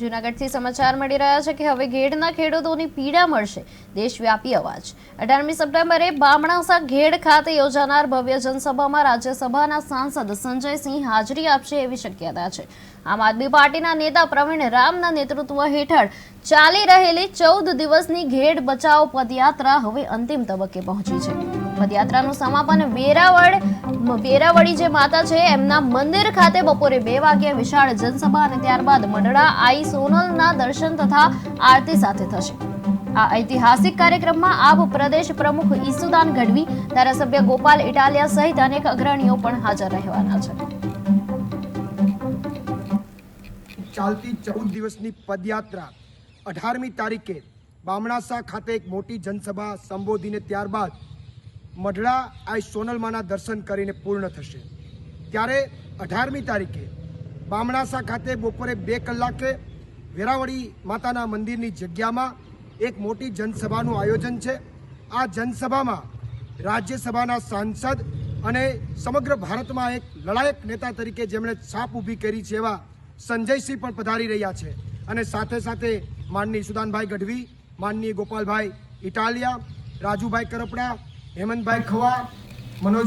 જૂનાગઢથી સમાચાર મળી રહ્યા છે કે હવે ઘેડના ખેડૂતોની પીડા મળશે દેશવ્યાપી અવાજ 18મી સપ્ટેમ્બરે બામણાસા ઘેડ ખાતે યોજાનાર ભવ્ય જનસભામાં રાજ્યસભાના સાંસદ સંજયસિંહ હાજરી આપશે એવી શક્યતા છે। આમ આદમી પાર્ટીના નેતા પ્રવીણ રામના નેતૃત્વ હેઠળ ચાલી રહેલી 14 દિવસની ઘેડ બચાવ પદયાત્રા હવે અંતિમ તબક્કે પહોંચી છે। પદયાત્રાનું સમાપન વેરાવળી જે માતા છે એમના મંદિર ખાતે બપોરે 2 વાગ્યે વિશાળ જનસભા અને ત્યારબાદ મઢડા આઈ સોનલના દર્શન તથા આરતી સાથે થશે। આ ઐતિહાસિક કાર્યક્રમમાં આપ પ્રદેશ પ્રમુખ ઈસુદાન ગઢવી, ધારાસભ્ય ગોપાલ ઇટાલિયા સહિત અનેક અગ્રણીઓ પણ હાજર રહેવાના છે। ચાલતી 14 દિવસની પદયાત્રા 18મી તારીખે બામણાસા ખાતે એક મોટી જનસભા સંબોધીને ત્યારબાદ મઢડા આઈ સોનલમાના દર્શન કરીને પૂર્ણ થશે। ત્યારે 18મી તારીખે બામણાસા ખાતે બપોરે 2 કલાકે વેરાવળી માતાના મંદિરની જગ્યામાં એક મોટી જનસભાનું આયોજન છે। આ જનસભામાં રાજ્યસભાના સાંસદ અને સમગ્ર ભારતમાં એક લડાયક નેતા તરીકે જેમણે છાપ ઊભી કરી છે એવા સંજયસિંહ પણ પધારી રહ્યા છે અને સાથે સાથે માનનીય ઈસુદાનભાઈ ગઢવી, માનનીય ગોપાલભાઈ ઇટાલિયા, રાજુભાઈ કરપડા, હેમંતભાઈ ખવા, મનોજ